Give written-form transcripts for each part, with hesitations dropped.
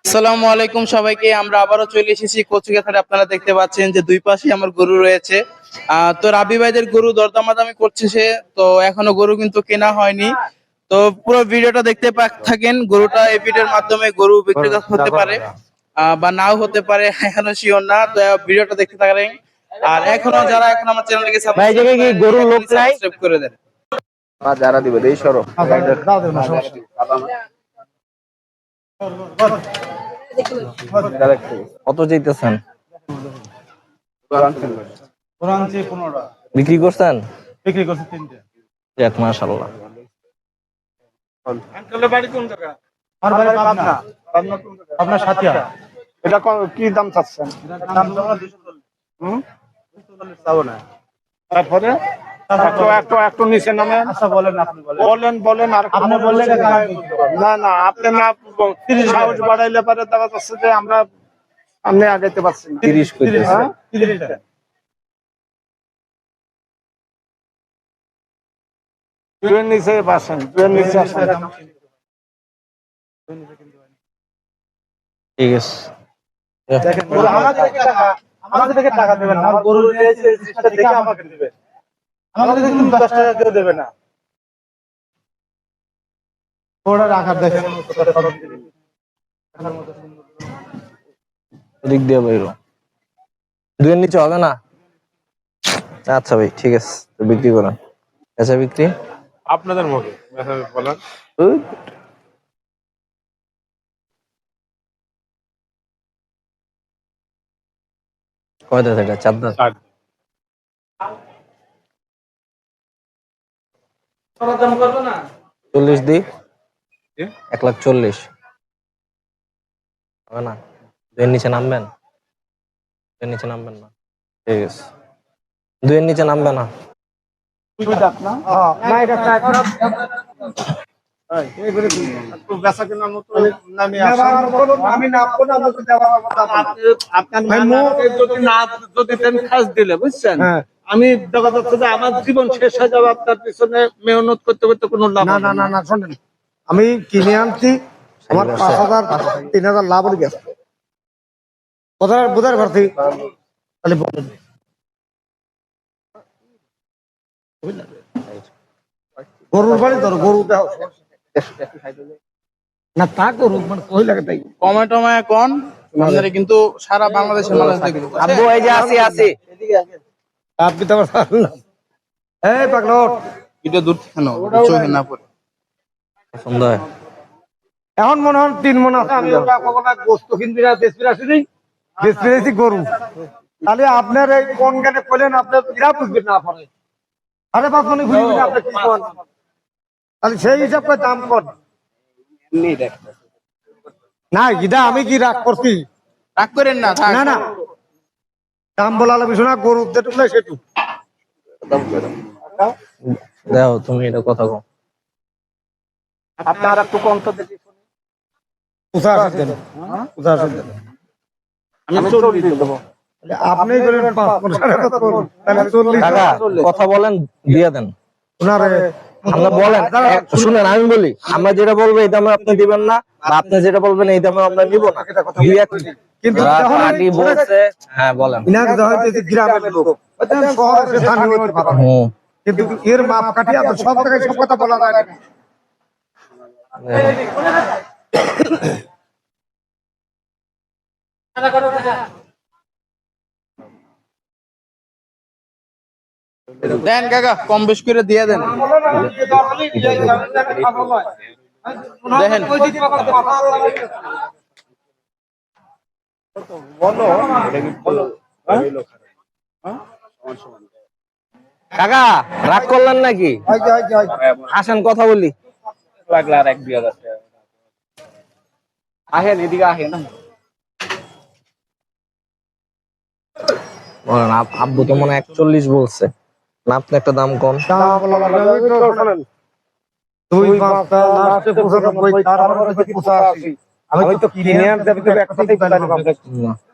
আসসালামু আলাইকুম সবাইকে। আমরা আবারও চলে এসেছি কচুকাছাড়ে। আপনারা দেখতে পাচ্ছেন যে দুই পাশে আমার গরু রয়েছে। তো রাবি ভাইদের গরু দরদামাদামি করছে সে, তো এখনো গরু কিন্তু কেনা হয়নি। তো পুরো ভিডিওটা দেখতে থাকেন। গরুটা এই ভিডিওর মাধ্যমে গরু বিক্রি হতে পারে বা নাও হতে পারে, এখনো শিওর না। তো ভিডিওটা দেখতে থাকেন। আর যারা এখন আমার চ্যানেলকে ভাই জায়গায় কি গরুর লোক নাই? সাবস্ক্রাইব করে দেন। যারা দিবে এই সরো কত চাইতেছেন? বিক্রি করছেন? যাক মাশাআল্লাহ। এটা কি দাম চাচ্ছেন? তারপরে একটু নিচে নামে বলেন আর আপনি বললেন না আপনি না সাহস বাড়াইলে পারে দেখা যাচ্ছে যে আমরা আপনি আগাইতে পারছি 30 কইতেছে। ট্রেন নিচে বাসেন, ট্রেন নিচে আসেন। ঠিক আছে। আমাদের থেকে টাকা দেবেন না, গরু নিয়েছে দেখে আমাকে দিবেন। আমাদের থেকে তুমি 10 টাকা কেউ দেবে না। ওরা রাখার দেখেন ওদিক দিয়ে বাইরো। দুইয়ের নিচে হবে না? আচ্ছা ভাই ঠিক আছে, তো বিক্রি করেন। আচ্ছা বিক্রি আপনাদের মুখে বলেন। কয় দাঁত এটা? 4 দাঁত। 40 দি 1,40,000 হবে না? দুইয়ের নিচে নামবেন? দুইয়ের নিচে নামবেন না? ঠিক আছে, দুইয়ের নিচে নামবে না। আমি দেখা যাচ্ছে যে আমার জীবন শেষ হয়ে যাবে আপনার পিছনে মেহনত করতে করতে কোনো লাভ না। শোনেন, আমি কিনে আনছি, আমার 5,000 3,000 লাভ হয়ে গেছে। বোঝার পারছি তাহলে বলেন। গরুর বাড়ি ধরো, গরু দাও না, তা গরু মানে কই লাগে তাই টমায় কোন আপনারা কিন্তু সারা বাংলাদেশের মানুষ দেখবে। আব্বু এই যে আসি। আপনি তো আমার এই পাগলট ভিডিও দূর থেকে নাও, চোখে না পড়ে। পছন্দ হয়? এখন মনে হয় 3 মণ আছে। আমি ওটা কখনো গোস্ত কিনবি না, দেশপির আসিনি, দেশপিরেছি গরু। তাহলে আপনার এই কোন জ্ঞানে করলেন, আপনার এরা বুঝবেন না পরে। 5.5 মণ ঘুরবেন আপনি কি কোন, তাহলে সেই হিসাব করে দাম কর না। এটা আমি কি রাগ করছি? রাগ করেন না, থাক। না দাম বলা লাগবে শোনা, গরু যেটুকু সেটুক। দেখো তুমি এটা কথা কও। আপনার একটু কম তো দেখি। 85 দেন, 85 দেন। আমি 40 দেবো। আপনি করেন 5 মণ, তাহলে 40 কাকা কথা বলেন, দিয়ে দেন। ওনারে আমরা বলেন শুনেন, আমি বলি আমরা যেটা বলবো এই দামে আপনি দিবেন না, বা আপনি যেটা বলবেন এই দামে আমরা নিব না। দুই এক কিন্তু পার্টি বলছে। হ্যাঁ বলেন। ইনাক হয়তো গ্রামের লোক, শহরের স্থানীয় হতে পারে, কিন্তু এর মাপ কাটিয়ে আপনার সব জায়গায় সব কথা বলা যায় না। দেন কাকা, কম বেশ করে দিয়ে দেন। দেখেন কাকা রাগ করলেন নাকি? আসেন কথা বলি। লাগলে আর 1-2,000 টাকা আহেন, এদিকে আহেন। বলেন আব্বু তো মনে হয় 41 বলছে না, আপনি একটা দাম কম। আমি তো কিনে আনতে একসাথেই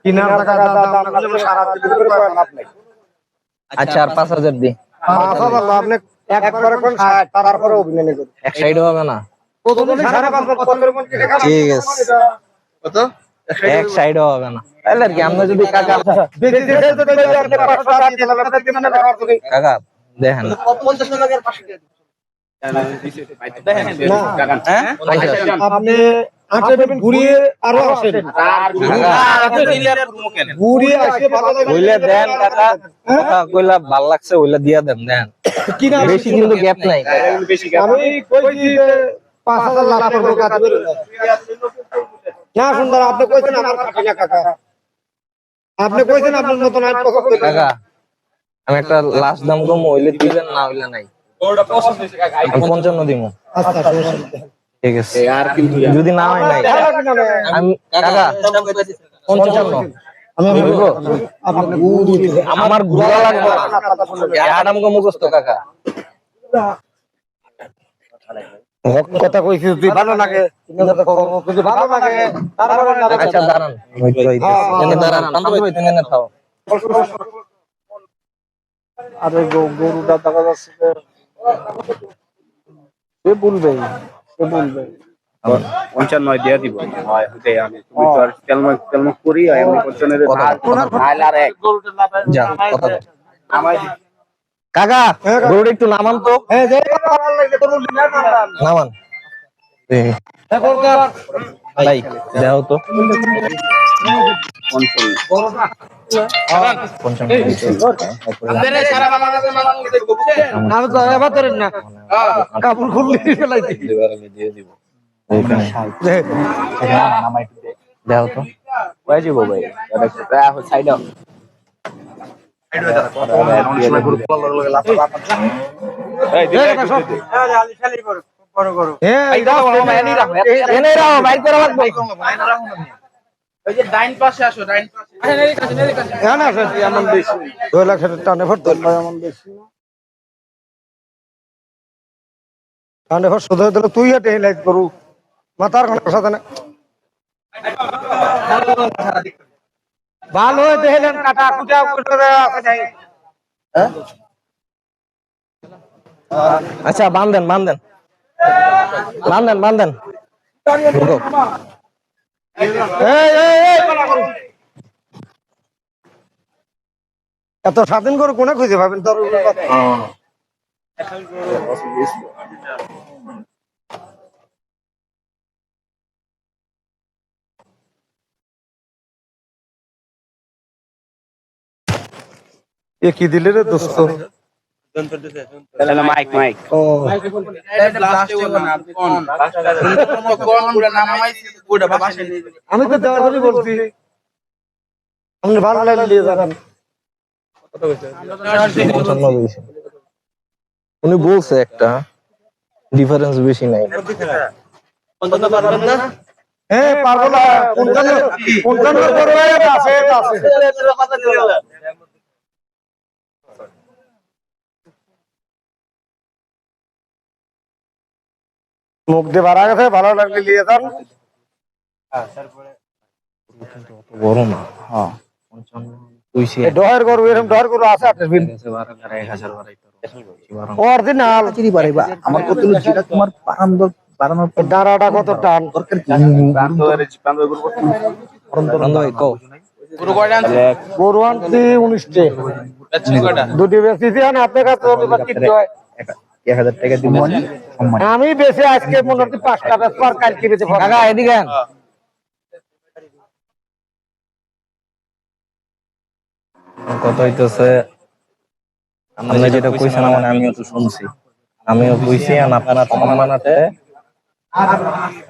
কিনার টাকা আচ্ছা আর 5,000 দি। 5,000 আপনি একবারে কোন 60, তারপরে অভিনয় করুন। এক সাইড হবে না? প্রথমে 5,500 ঠিক আছে। কত এক সাইডও হবে না তাহলে আর কি আমরা যদি কাকা বেশি দিলে তো তাহলে আপনি 500 টাকা দিয়ে দিলাম, আপনাদের দিবেন না ব্যবহার করি। কাকা দেখেন হ্যাঁ আপনি আসবেন ঘুরিয়ে আরো আসেন, ঘুরিয়ে আসে ভালো লাগে। কইলে দেন কাকা কাকা কইলা ভাল লাগছে ওইলা দিয়া দেন দেন কি না বেশি কিন্তু গ্যাপ নাই আমি কইছি যে 5000 লাভ করবো কাজ করে না। সুন্দর আপনি কইছেন আমার কাছে না কাকা, আপনি কইছেন আপনার মতন আমি পছন্দ করি। কাকা আমি একটা লাস্ট দাম কম হইলে দিবেন না হইলে নাই আমি 55 দিব আচ্ছা সমস্যা নেই। ঠিক আছে যদি না হয় নাই আমি কাকা 55 আমি বলবো? আপনাকে ঘুরিয়ে দিতে আমার ঘোরা লাগবে না আরাম কো মুখস্থ কাকা কথা কইছি যদি ভালো লাগে যদি ভালো লাগে তারপরে না দেখেন। আচ্ছা দাঁড়ান আমি তো এনে দাঁড়ান শান্ত ভাই তুমি এনে থাও আরে গরুটা দেখা যাচ্ছে যে সে বলবে, সে বলবে 55 দিয়ে দিব হয় হতে আমি তুমি তো আর তেলমা করি আমি 55 ভাইল আর এক যা কথা দাও। কাকা গরুটা একটু নামান তো হ্যাঁ যে ভালো লাগে তো বললি না না নামান এখন কার ভাই দাও তো 55 সারা বাংলাদেশে মানানো দেখবো বুঝছেন আমি তো এবার ধরেন না কাপড় খুললি ফেলাইছি দিয়ে দিব ওইখানে দাও তো কই যাব ভাই সাইড এনে রাও বাইক করে রাখবো ওই যে ডাইন পাশে আসো ডাইন পাশে হ্যাঁ না সত্যি এমন বেশি 2 লাখ টানে ভর তো এমন বেশি টানে ভর শুধু দিলে তুই হেঁটে হেলাইট করু মাথার কোনো সাথে না ভালো হইতে হেলেন কাটা কুটা করে আছে যাই আচ্ছা বাঁধেন বাঁধেন বাঁধেন বাঁধেন ঢুকো। এত স্বাধীন করে কোনে খুঁজে পাবেন তোর এ কি দিলে রে দোস্ত তাহলে মাইক মাইক ও ব্লাস্ট হবে না কোন কোন পুরো নামাইছি পুরো বাসে নিয়ে যাবে আমি তো দেওয়ার জন্য বলছি আপনি ভালো লাগলে নিয়ে যাবেন 55 বেশি উনি বলছে একটা ডিফারেন্স বেশি নাই হ্যাঁ পারবো না কোনখানে করবে আছে আছে মুখ দিয়ে বাড়া গেছে ভালো লাগলে নিয়ে যান বড় না হ্যাঁ 55 কইছি ডয়ের গরু এরকম ডয়ের গরু আছে আপনার বিন 1000 অরিজিনাল আমার কত যেটা তোমার বারানোর ডারাটা কত টান ভাই কও পুরো কয়টা আনছে গরু আনছি 19টে আচ্ছা কয়টা দুটি বেশি আন আপনার কাছে অভিমান কিনতে হয় 1000 টাকা দিব সম্মান আমি বেশি আজকে মনে হচ্ছে 5টা বেচবার কালকে বেচে কাকা এদিকে আন। কত হইতেছে আপনি যেটা কইছেন মানে আমিও তো শুনছি আমিও কইছি আর আপনার সম্মানাতে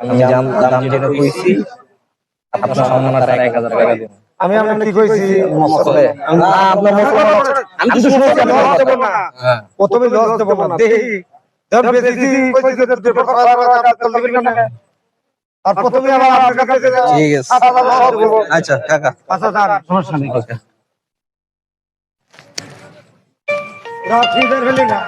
আমি দাম যেটা কইছি আপনার সম্মানাতে 1000 টাকা দিন আমি আপনাকে কি কইছি না আপনার আমি তো শুনছি আপনার লস দেব কথা। না হ্যাঁ প্রথমে লস দেব না দেই দাম বেশি কইছি যে দুটো খাবার কাটতে দিবেন না আর প্রথমে আবার আপনার কাছে ঠিক আছে 7000 লস দেব আচ্ছা কাকা 5000 সমস্যা নেই ওকে রাত ফিরে ফেলি না